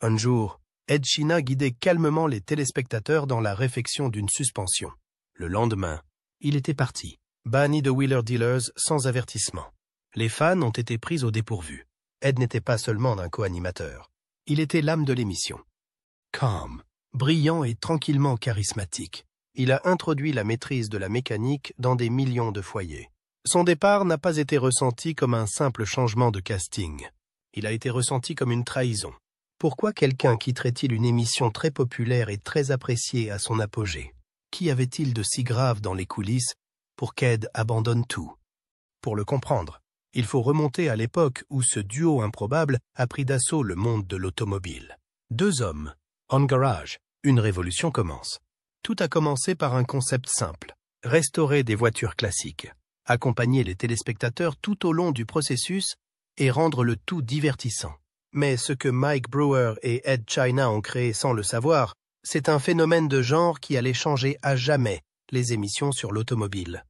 Un jour, Ed China guidait calmement les téléspectateurs dans la réfection d'une suspension. Le lendemain, il était parti, banni de Wheeler Dealers sans avertissement. Les fans ont été pris au dépourvu. Ed n'était pas seulement un co-animateur. Il était l'âme de l'émission. Calm, brillant et tranquillement charismatique, il a introduit la maîtrise de la mécanique dans des millions de foyers. Son départ n'a pas été ressenti comme un simple changement de casting. Il a été ressenti comme une trahison. Pourquoi quelqu'un quitterait-il une émission très populaire et très appréciée à son apogée? Qu'y avait-il de si grave dans les coulisses pour qu'Ed abandonne tout? Pour le comprendre, il faut remonter à l'époque où ce duo improbable a pris d'assaut le monde de l'automobile. Deux hommes, en garage, une révolution commence. Tout a commencé par un concept simple, restaurer des voitures classiques, accompagner les téléspectateurs tout au long du processus et rendre le tout divertissant. Mais ce que Mike Brewer et Ed China ont créé sans le savoir, c'est un phénomène de genre qui allait changer à jamais les émissions sur l'automobile.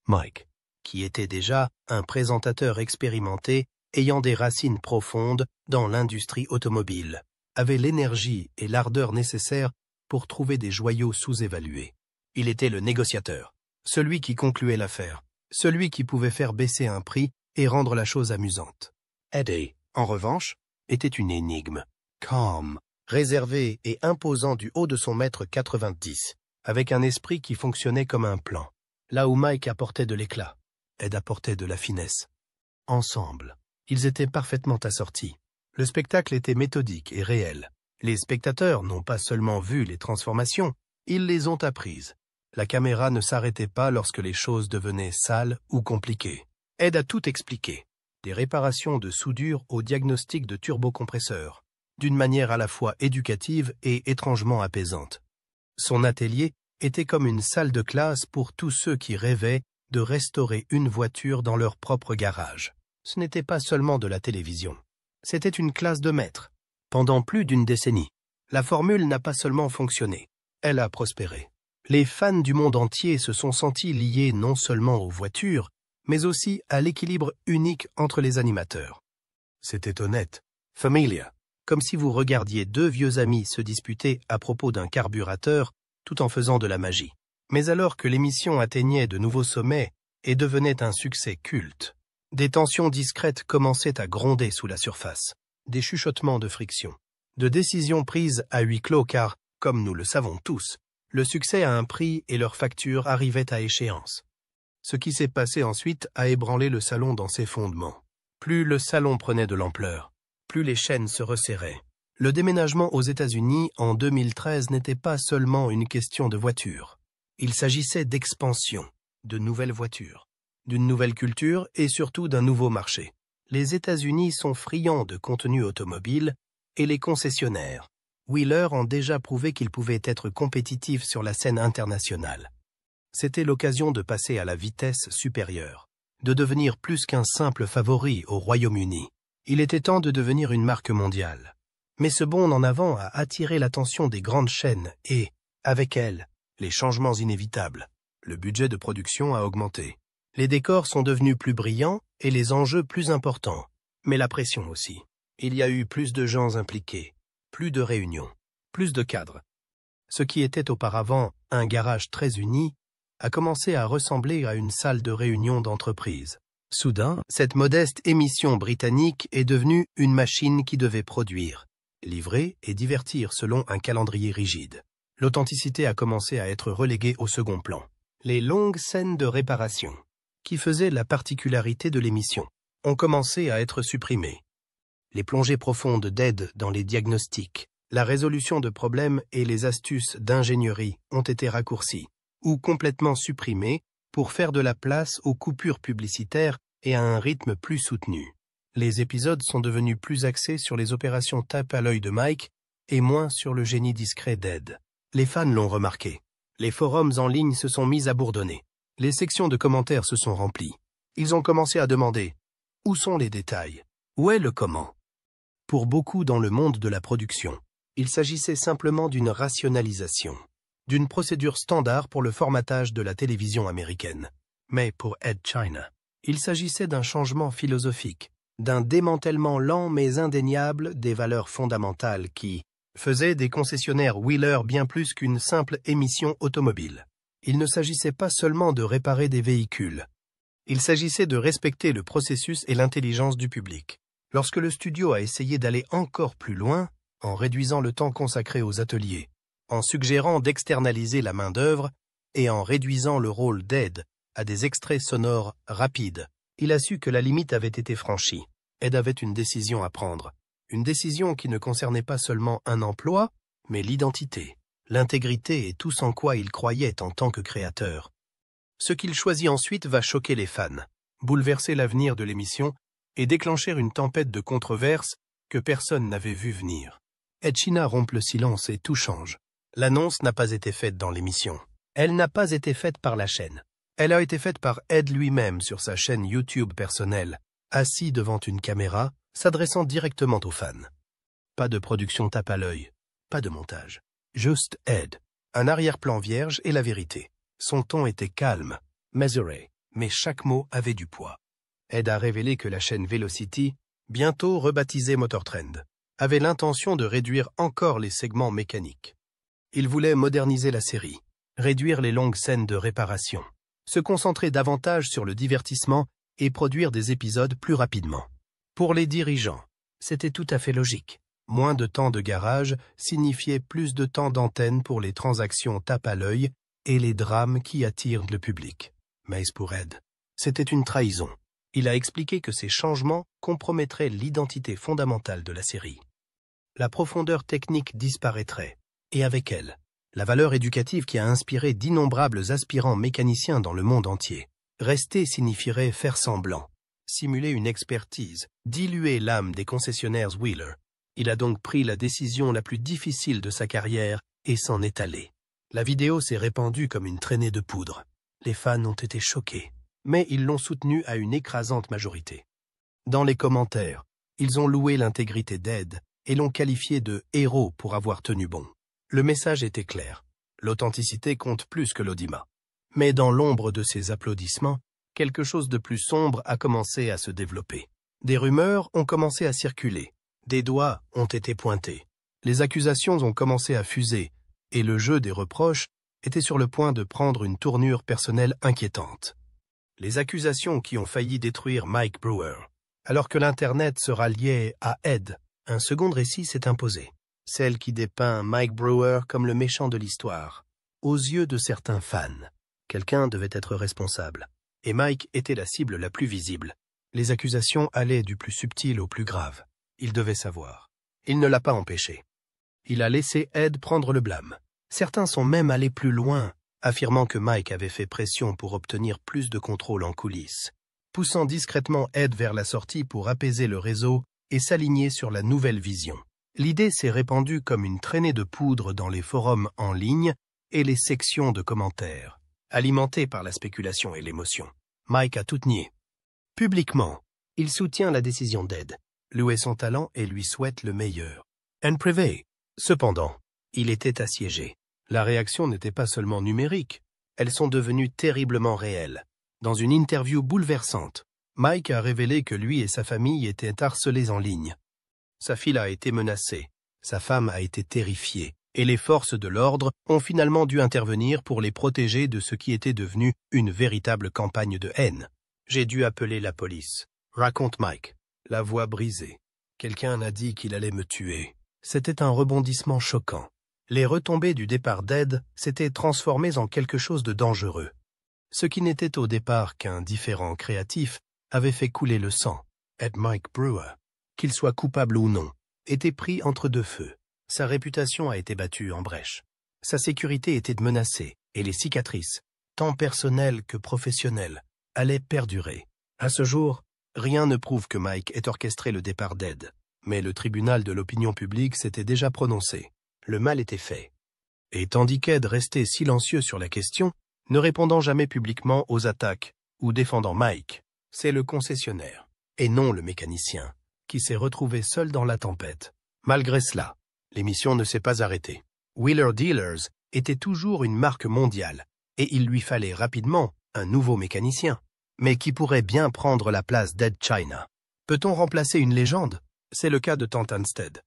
Mike, qui était déjà un présentateur expérimenté ayant des racines profondes dans l'industrie automobile, avait l'énergie et l'ardeur nécessaires pour trouver des joyaux sous-évalués. Il était le négociateur, celui qui concluait l'affaire, celui qui pouvait faire baisser un prix et rendre la chose amusante. Eddie, en revanche, était une énigme, calme, réservé et imposant du haut de son mètre 90, avec un esprit qui fonctionnait comme un plan. Là où Mike apportait de l'éclat, Ed apportait de la finesse. Ensemble, ils étaient parfaitement assortis. Le spectacle était méthodique et réel. Les spectateurs n'ont pas seulement vu les transformations, ils les ont apprises. La caméra ne s'arrêtait pas lorsque les choses devenaient sales ou compliquées. Ed a tout expliqué, des réparations de soudure au diagnostic de turbocompresseurs, d'une manière à la fois éducative et étrangement apaisante. Son atelier était comme une salle de classe pour tous ceux qui rêvaient de restaurer une voiture dans leur propre garage. Ce n'était pas seulement de la télévision, c'était une classe de maîtres. Pendant plus d'une décennie, la formule n'a pas seulement fonctionné, elle a prospéré. Les fans du monde entier se sont sentis liés non seulement aux voitures, mais aussi à l'équilibre unique entre les animateurs. C'était honnête, familia, comme si vous regardiez deux vieux amis se disputer à propos d'un carburateur tout en faisant de la magie. Mais alors que l'émission atteignait de nouveaux sommets et devenait un succès culte, des tensions discrètes commençaient à gronder sous la surface, des chuchotements de friction, de décisions prises à huis clos car, comme nous le savons tous, le succès a un prix et leur facture arrivait à échéance. Ce qui s'est passé ensuite a ébranlé le salon dans ses fondements. Plus le salon prenait de l'ampleur, plus les chaînes se resserraient. Le déménagement aux États-Unis en 2013 n'était pas seulement une question de voitures. Il s'agissait d'expansion, de nouvelles voitures, d'une nouvelle culture et surtout d'un nouveau marché. Les États-Unis sont friands de contenu automobile et les concessionnaires, Wheeler, ont déjà prouvé qu'ils pouvaient être compétitifs sur la scène internationale. C'était l'occasion de passer à la vitesse supérieure, de devenir plus qu'un simple favori au Royaume-Uni. Il était temps de devenir une marque mondiale. Mais ce bond en avant a attiré l'attention des grandes chaînes et, avec elles, les changements inévitables. Le budget de production a augmenté. Les décors sont devenus plus brillants et les enjeux plus importants. Mais la pression aussi. Il y a eu plus de gens impliqués, plus de réunions, plus de cadres. Ce qui était auparavant un garage très uni a commencé à ressembler à une salle de réunion d'entreprise. Soudain, cette modeste émission britannique est devenue une machine qui devait produire, livrer et divertir selon un calendrier rigide. L'authenticité a commencé à être reléguée au second plan. Les longues scènes de réparation, qui faisaient la particularité de l'émission, ont commencé à être supprimées. Les plongées profondes d'Ed dans les diagnostics, la résolution de problèmes et les astuces d'ingénierie ont été raccourcies ou complètement supprimées pour faire de la place aux coupures publicitaires et à un rythme plus soutenu. Les épisodes sont devenus plus axés sur les opérations tape à l'œil de Mike et moins sur le génie discret d'Ed. Les fans l'ont remarqué. Les forums en ligne se sont mis à bourdonner. Les sections de commentaires se sont remplies. Ils ont commencé à demander « Où sont les détails? Où est le comment ?» Pour beaucoup dans le monde de la production, il s'agissait simplement d'une rationalisation, d'une procédure standard pour le formatage de la télévision américaine. Mais pour Ed China, il s'agissait d'un changement philosophique, d'un démantèlement lent mais indéniable des valeurs fondamentales qui faisaient des concessionnaires Wheeler bien plus qu'une simple émission automobile. Il ne s'agissait pas seulement de réparer des véhicules. Il s'agissait de respecter le processus et l'intelligence du public. Lorsque le studio a essayé d'aller encore plus loin, en réduisant le temps consacré aux ateliers, en suggérant d'externaliser la main-d'œuvre et en réduisant le rôle d'Ed à des extraits sonores rapides, il a su que la limite avait été franchie. Ed avait une décision à prendre. Une décision qui ne concernait pas seulement un emploi, mais l'identité, l'intégrité et tout en quoi il croyait en tant que créateur. Ce qu'il choisit ensuite va choquer les fans, bouleverser l'avenir de l'émission et déclencher une tempête de controverses que personne n'avait vu venir. Ed Sheeran rompt le silence et tout change. L'annonce n'a pas été faite dans l'émission. Elle n'a pas été faite par la chaîne. Elle a été faite par Ed lui-même sur sa chaîne YouTube personnelle, assis devant une caméra, s'adressant directement aux fans. Pas de production tape à l'œil, pas de montage. Juste Ed, un arrière-plan vierge et la vérité. Son ton était calme, mesuré, mais chaque mot avait du poids. Ed a révélé que la chaîne Velocity, bientôt rebaptisée Motor Trend, avait l'intention de réduire encore les segments mécaniques. Il voulait moderniser la série, réduire les longues scènes de réparation, se concentrer davantage sur le divertissement et produire des épisodes plus rapidement. Pour les dirigeants, c'était tout à fait logique. Moins de temps de garage signifiait plus de temps d'antenne pour les transactions tape à l'œil et les drames qui attirent le public. Mais pour Ed, c'était une trahison. Il a expliqué que ces changements compromettraient l'identité fondamentale de la série. La profondeur technique disparaîtrait, et avec elle, la valeur éducative qui a inspiré d'innombrables aspirants mécaniciens dans le monde entier. Rester signifierait faire semblant, simuler une expertise, diluer l'âme des concessionnaires Wheeler. Il a donc pris la décision la plus difficile de sa carrière et s'en est allé. La vidéo s'est répandue comme une traînée de poudre. Les fans ont été choqués, mais ils l'ont soutenu à une écrasante majorité. Dans les commentaires, ils ont loué l'intégrité d'Ed et l'ont qualifié de héros pour avoir tenu bon. Le message était clair. L'authenticité compte plus que l'audimat. Mais dans l'ombre de ces applaudissements, quelque chose de plus sombre a commencé à se développer. Des rumeurs ont commencé à circuler. Des doigts ont été pointés. Les accusations ont commencé à fuser, et le jeu des reproches était sur le point de prendre une tournure personnelle inquiétante. Les accusations qui ont failli détruire Mike Brewer. Alors que l'Internet se ralliait à Ed, un second récit s'est imposé. Celle qui dépeint Mike Brewer comme le méchant de l'histoire. Aux yeux de certains fans, quelqu'un devait être responsable. Et Mike était la cible la plus visible. Les accusations allaient du plus subtil au plus grave. Il devait savoir. Il ne l'a pas empêché. Il a laissé Ed prendre le blâme. Certains sont même allés plus loin, affirmant que Mike avait fait pression pour obtenir plus de contrôle en coulisses, poussant discrètement Ed vers la sortie pour apaiser le réseau et s'aligner sur la nouvelle vision. L'idée s'est répandue comme une traînée de poudre dans les forums en ligne et les sections de commentaires, alimentées par la spéculation et l'émotion. Mike a tout nié. Publiquement, il soutient la décision d'Ed, loue son talent et lui souhaite le meilleur. En privé, cependant, il était assiégé. La réaction n'était pas seulement numérique, elles sont devenues terriblement réelles. Dans une interview bouleversante, Mike a révélé que lui et sa famille étaient harcelés en ligne. Sa fille a été menacée, sa femme a été terrifiée, et les forces de l'ordre ont finalement dû intervenir pour les protéger de ce qui était devenu une véritable campagne de haine. J'ai dû appeler la police, raconte Mike, la voix brisée. Quelqu'un a dit qu'il allait me tuer. C'était un rebondissement choquant. Les retombées du départ d'Ed s'étaient transformées en quelque chose de dangereux. Ce qui n'était au départ qu'un différend créatif avait fait couler le sang. Ed Mike Brewer, qu'il soit coupable ou non, était pris entre deux feux. Sa réputation a été battue en brèche. Sa sécurité était menacée et les cicatrices, tant personnelles que professionnelles, allaient perdurer. À ce jour, rien ne prouve que Mike ait orchestré le départ d'Ed. Mais le tribunal de l'opinion publique s'était déjà prononcé. Le mal était fait. Et tandis qu'Ed restait silencieux sur la question, ne répondant jamais publiquement aux attaques ou défendant Mike, c'est le concessionnaire, et non le mécanicien, qui s'est retrouvé seul dans la tempête. Malgré cela, l'émission ne s'est pas arrêtée. Wheeler Dealers était toujours une marque mondiale, et il lui fallait rapidement un nouveau mécanicien, mais qui pourrait bien prendre la place d'Ed Sheeran. Peut-on remplacer une légende? C'est le cas de Tantanstead.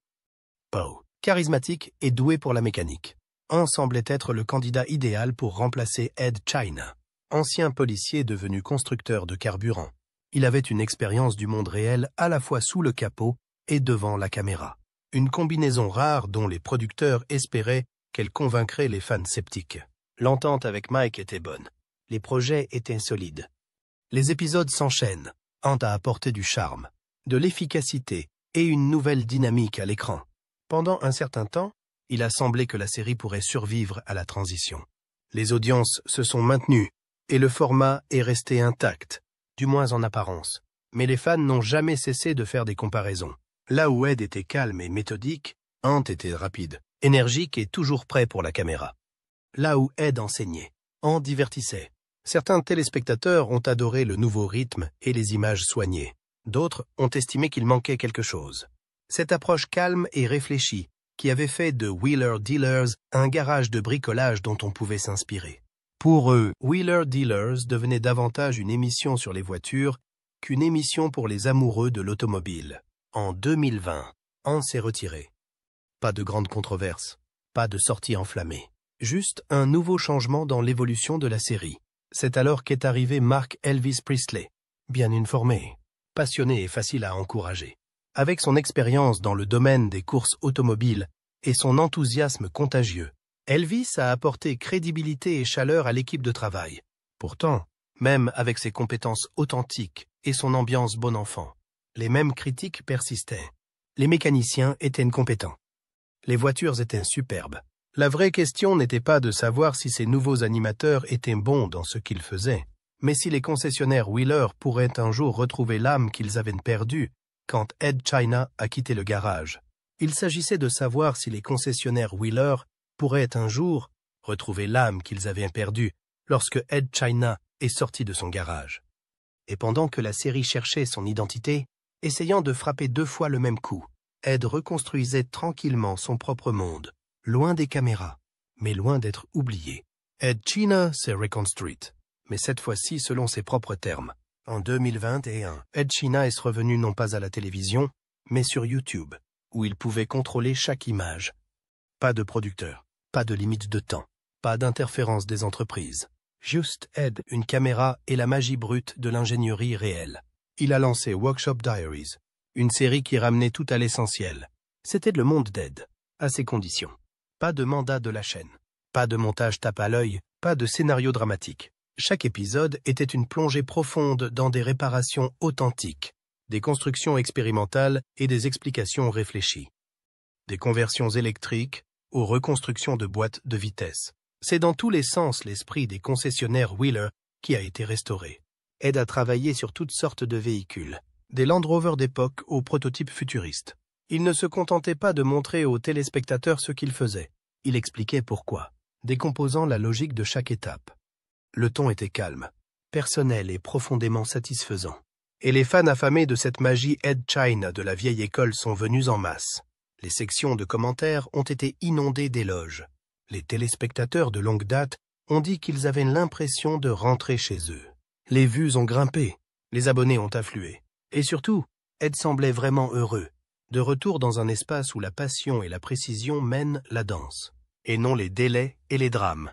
Poe, charismatique et doué pour la mécanique, semblait être le candidat idéal pour remplacer Ed China, ancien policier devenu constructeur de carburant. Il avait une expérience du monde réel à la fois sous le capot et devant la caméra. Une combinaison rare dont les producteurs espéraient qu'elle convaincrait les fans sceptiques. L'entente avec Mike était bonne. Les projets étaient solides. Les épisodes s'enchaînent. Ant a apporté du charme, de l'efficacité et une nouvelle dynamique à l'écran. Pendant un certain temps, il a semblé que la série pourrait survivre à la transition. Les audiences se sont maintenues et le format est resté intact, du moins en apparence. Mais les fans n'ont jamais cessé de faire des comparaisons. Là où Ed était calme et méthodique, Ant était rapide, énergique et toujours prêt pour la caméra. Là où Ed enseignait, Ant divertissait. Certains téléspectateurs ont adoré le nouveau rythme et les images soignées. D'autres ont estimé qu'il manquait quelque chose. Cette approche calme et réfléchie qui avait fait de Wheeler Dealers un garage de bricolage dont on pouvait s'inspirer. Pour eux, Wheeler Dealers devenait davantage une émission sur les voitures qu'une émission pour les amoureux de l'automobile. En 2020, Ant s'est retiré. Pas de grande controverse, pas de sortie enflammée. Juste un nouveau changement dans l'évolution de la série. C'est alors qu'est arrivé Mark Elvis Priestley, bien informé, passionné et facile à encourager. Avec son expérience dans le domaine des courses automobiles et son enthousiasme contagieux, Elvis a apporté crédibilité et chaleur à l'équipe de travail. Pourtant, même avec ses compétences authentiques et son ambiance bon enfant, les mêmes critiques persistaient. Les mécaniciens étaient incompétents. Les voitures étaient superbes. La vraie question n'était pas de savoir si ces nouveaux animateurs étaient bons dans ce qu'ils faisaient, mais si les concessionnaires Wheeler pourraient un jour retrouver l'âme qu'ils avaient perdue quand Ed China a quitté le garage. Il s'agissait de savoir si les concessionnaires Wheeler pourraient un jour retrouver l'âme qu'ils avaient perdue lorsque Ed China est sorti de son garage. Et pendant que la série cherchait son identité, essayant de frapper 2 fois le même coup, Ed reconstruisait tranquillement son propre monde, loin des caméras, mais loin d'être oublié. Ed China s'est reconstruite, mais cette fois-ci selon ses propres termes. En 2021, Ed China est revenu non pas à la télévision, mais sur YouTube, où il pouvait contrôler chaque image. Pas de producteur, pas de limite de temps, pas d'interférence des entreprises. Juste Ed, une caméra et la magie brute de l'ingénierie réelle. Il a lancé Workshop Diaries, une série qui ramenait tout à l'essentiel. C'était le monde d'Ed, à ses conditions. Pas de mandat de la chaîne, pas de montage tape à l'œil, pas de scénario dramatique. Chaque épisode était une plongée profonde dans des réparations authentiques, des constructions expérimentales et des explications réfléchies. Des conversions électriques aux reconstructions de boîtes de vitesse. C'est dans tous les sens l'esprit des concessionnaires Wheeler qui a été restauré. Ed a travaillé sur toutes sortes de véhicules, des Land Rover d'époque aux prototypes futuristes. Il ne se contentait pas de montrer aux téléspectateurs ce qu'il faisait. Il expliquait pourquoi, décomposant la logique de chaque étape. Le ton était calme, personnel et profondément satisfaisant. Et les fans affamés de cette magie Ed China de la vieille école sont venus en masse. Les sections de commentaires ont été inondées d'éloges. Les téléspectateurs de longue date ont dit qu'ils avaient l'impression de rentrer chez eux. Les vues ont grimpé, les abonnés ont afflué. Et surtout, Ed semblait vraiment heureux, de retour dans un espace où la passion et la précision mènent la danse, et non les délais et les drames.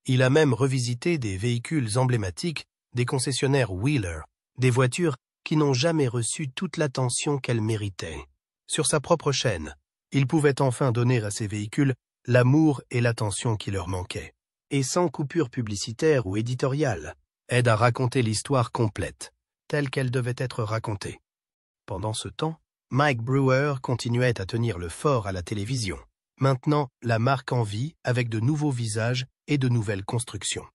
Il a même revisité des véhicules emblématiques des concessionnaires Wheeler, des voitures qui n'ont jamais reçu toute l'attention qu'elles méritaient. Sur sa propre chaîne, il pouvait enfin donner à ces véhicules l'amour et l'attention qui leur manquaient. Et sans coupure publicitaire ou éditoriale, Ed a raconté l'histoire complète, telle qu'elle devait être racontée. Pendant ce temps, Mike Brewer continuait à tenir le fort à la télévision. Maintenant, la marque en vie avec de nouveaux visages et de nouvelles constructions.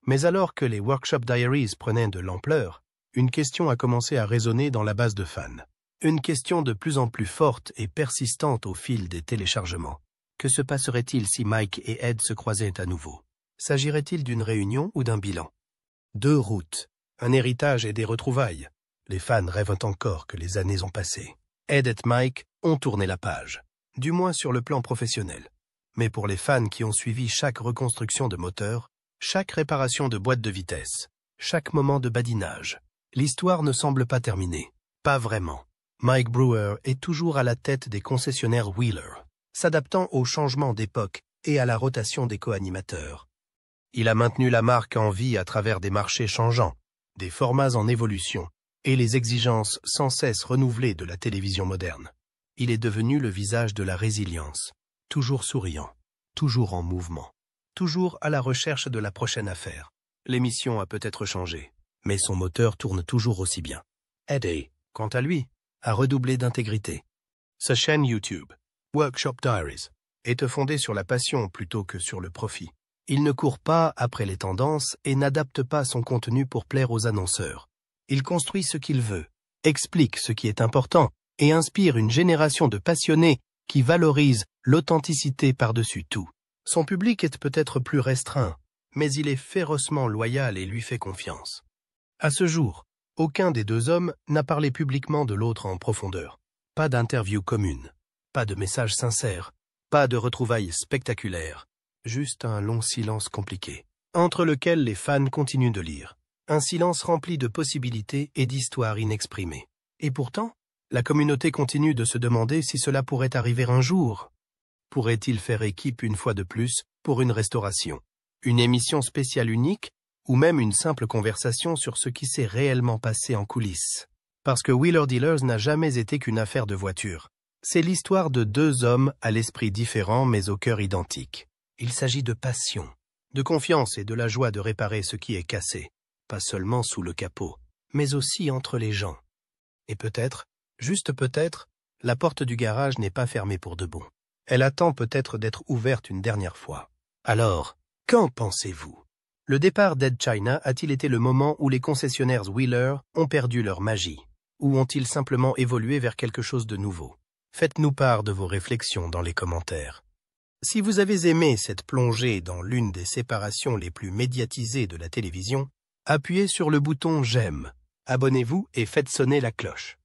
Mais alors que les Workshop Diaries prenaient de l'ampleur, une question a commencé à résonner dans la base de fans. Une question de plus en plus forte et persistante au fil des téléchargements. Que se passerait-il si Mike et Ed se croisaient à nouveau? S'agirait-il d'une réunion ou d'un bilan? 2 routes, un héritage et des retrouvailles. Les fans rêvent encore que les années ont passé. Ed et Mike ont tourné la page, du moins sur le plan professionnel. Mais pour les fans qui ont suivi chaque reconstruction de moteur, chaque réparation de boîte de vitesse, chaque moment de badinage, l'histoire ne semble pas terminée. Pas vraiment. Mike Brewer est toujours à la tête des concessionnaires Wheeler, s'adaptant aux changements d'époque et à la rotation des co-animateurs. Il a maintenu la marque en vie à travers des marchés changeants, des formats en évolution et les exigences sans cesse renouvelées de la télévision moderne. Il est devenu le visage de la résilience, toujours souriant, toujours en mouvement, toujours à la recherche de la prochaine affaire. L'émission a peut-être changé, mais son moteur tourne toujours aussi bien. Eddie, quant à lui, a redoublé d'intégrité. Sa chaîne YouTube, Workshop Diaries, est fondée sur la passion plutôt que sur le profit. Il ne court pas après les tendances et n'adapte pas son contenu pour plaire aux annonceurs. Il construit ce qu'il veut, explique ce qui est important et inspire une génération de passionnés qui valorisent l'authenticité par-dessus tout. Son public est peut-être plus restreint, mais il est férocement loyal et lui fait confiance. À ce jour, aucun des deux hommes n'a parlé publiquement de l'autre en profondeur. Pas d'interview commune, pas de message sincère, pas de retrouvailles spectaculaires, juste un long silence compliqué, entre lequel les fans continuent de lire. Un silence rempli de possibilités et d'histoires inexprimées. Et pourtant, la communauté continue de se demander si cela pourrait arriver un jour. Pourrait-il faire équipe une fois de plus pour une restauration, une émission spéciale unique ou même une simple conversation sur ce qui s'est réellement passé en coulisses? Parce que Wheeler Dealers n'a jamais été qu'une affaire de voiture. C'est l'histoire de deux hommes à l'esprit différent mais au cœur identique. Il s'agit de passion, de confiance et de la joie de réparer ce qui est cassé, pas seulement sous le capot, mais aussi entre les gens. Et peut-être, juste peut-être, la porte du garage n'est pas fermée pour de bon. Elle attend peut-être d'être ouverte une dernière fois. Alors, qu'en pensez-vous? Le départ d'Ed China a-t-il été le moment où les concessionnaires Wheeler ont perdu leur magie? Ou ont-ils simplement évolué vers quelque chose de nouveau? Faites-nous part de vos réflexions dans les commentaires. Si vous avez aimé cette plongée dans l'une des séparations les plus médiatisées de la télévision, appuyez sur le bouton « J'aime », abonnez-vous et faites sonner la cloche.